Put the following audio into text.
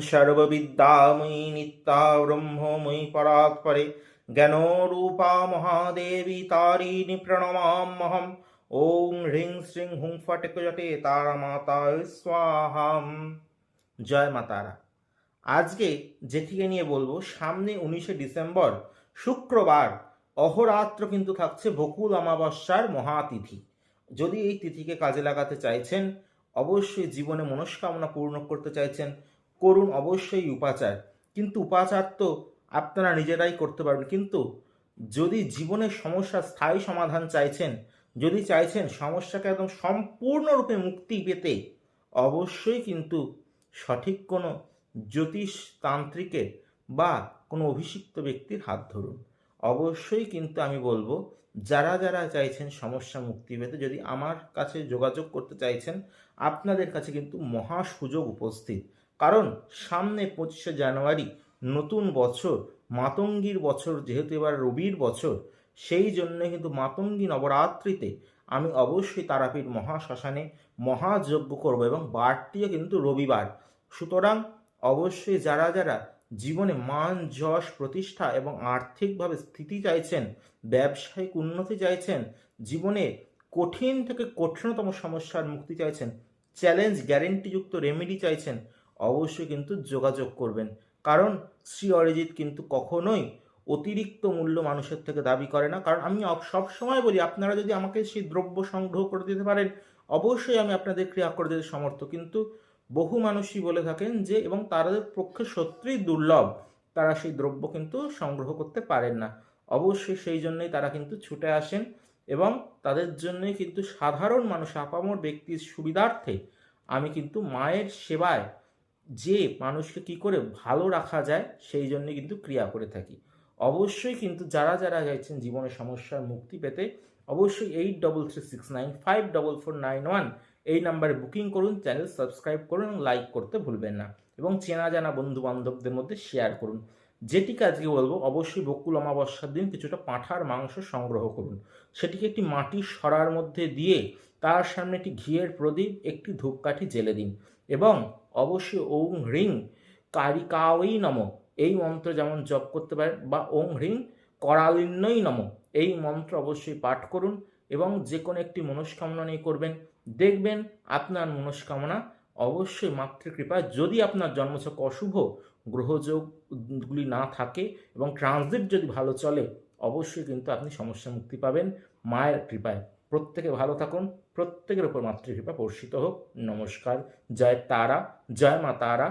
सर्वविद्यामयी नित्या ब्रह्ममयी परात्परे ज्ञानरूपा महादेवी तारिणी प्रणमाम्यहम्। ओं ह्रीं श्रीं হুং ফটকজটে তারা মাতা স্বাহা। জয় মা তারা। আজকে যেটিকে নিয়ে বলবো, সামনে 19শে ডিসেম্বর শুক্রবার অহরাত্র কিন্তু থাকছে বকুল অমাবস্যার মহাতিথি। যদি এই তিথিকে কাজে লাগাতে চাইছেন, অবশ্যই জীবনে মনস্কামনা পূর্ণ করতে চাইছেন, করুন অবশ্যই উপাচার। কিন্তু উপাচার তো আপনারা নিজেরাই করতে পারবেন, কিন্তু যদি জীবনের সমস্যার স্থায়ী সমাধান চাইছেন, যদি চাইছেন সমস্যাকে একদম সম্পূর্ণরূপে মুক্তি পেতে, অবশ্যই কিন্তু সঠিক কোনো জ্যোতিষ তান্ত্রিকের বা কোনো অভিষিক্ত ব্যক্তির হাত ধরুন। অবশ্যই কিন্তু আমি বলবো, যারা যারা চাইছেন সমস্যা মুক্তি পেতে, যদি আমার কাছে যোগাযোগ করতে চাইছেন, আপনাদের কাছে কিন্তু মহা সুযোগ উপস্থিত। কারণ সামনে 25শে জানুয়ারি নতুন বছর, মাতঙ্গীর বছর, যেহেতু এবার রবির বছর, সেই জন্য কিন্তু মাতঙ্গী নবরাত্রিতে আমি অবশ্যই তারাপীঠ মহাশ্মশানে মহাযজ্ঞ করব, এবং বারটিও কিন্তু রবিবার। সুতরাং অবশ্যই যারা যারা জীবনে মান যশ প্রতিষ্ঠা এবং আর্থিকভাবে স্থিতি চাইছেন, ব্যবসায়িক উন্নতি চাইছেন, জীবনে কঠিন থেকে কঠিনতম সমস্যার মুক্তি চাইছেন, চ্যালেঞ্জ গ্যারেন্টিযুক্ত রেমেডি চাইছেন, অবশ্যই কিন্তু যোগাযোগ করবেন। কারণ শ্রী অরিজিৎ কিন্তু কখনোই অতিরিক্ত মূল্য মানুষের থেকে দাবি করে না। কারণ আমি সবসময় বলি, আপনারা যদি আমাকে সেই দ্রব্য সংগ্রহ করে দিতে পারেন, অবশ্যই আমি আপনাদের ক্রিয়া করে দিতে সমর্থ। কিন্তু বহু মানুষই বলে থাকেন যে, এবং তাদের পক্ষে সত্যিই দুর্লভ, তারা সেই দ্রব্য কিন্তু সংগ্রহ করতে পারেন না। অবশ্যই সেই জন্যই তারা কিন্তু ছুটে আসেন, এবং তাদের জন্যই কিন্তু সাধারণ মানুষ, আপামর ব্যক্তির সুবিধার্থে আমি কিন্তু মায়ের সেবায় যে মানুষকে কি করে ভালো রাখা যায়, সেই জন্যই কিন্তু ক্রিয়া করে থাকি। অবশ্যই কিন্তু যারা যারা চাইছেন জীবনের সমস্যার মুক্তি পেতে, অবশ্যই 8336954491 এই নাম্বারে বুকিং করুন, চ্যানেল সাবস্ক্রাইব করুন এবং লাইক করতে ভুলবেন না, এবং চেনা জানা বন্ধু বান্ধবদের মধ্যে শেয়ার করুন। যেটিকে আজকে বলবো, অবশ্যই বকুল অমাবস্যার দিন কিছুটা পাঁঠার মাংস সংগ্রহ করুন, সেটিকে একটি মাটির সরার মধ্যে দিয়ে তার সামনে একটি ঘিয়ের প্রদীপ, একটি ধূপকাঠি জেলে দিন, এবং অবশ্যই ওং হ্রিং কারিকাওই নম এই মন্ত্র যেমন জপ করতে পারেন, বা ওং হ্রিং করালিন্যই নম এই মন্ত্র অবশ্যই পাঠ করুন, এবং যে কোনো একটি মনস্কামনা নিয়ে করবেন। দেখবেন আপনার মনস্কামনা অবশ্যই মাতৃকৃপায়, যদি আপনার জন্মছক অশুভ গ্রহযোগগুলি না থাকে এবং ট্রানজিট যদি ভালো চলে, অবশ্যই কিন্তু আপনি সমস্যা মুক্তি পাবেন মায়ের কৃপায়। প্রত্যেকে ভালো থাকুন, প্রত্যেকের উপর মাতৃকৃপা বর্ষিত হোক। নমস্কার। জয় তারা, জয় মা তারা।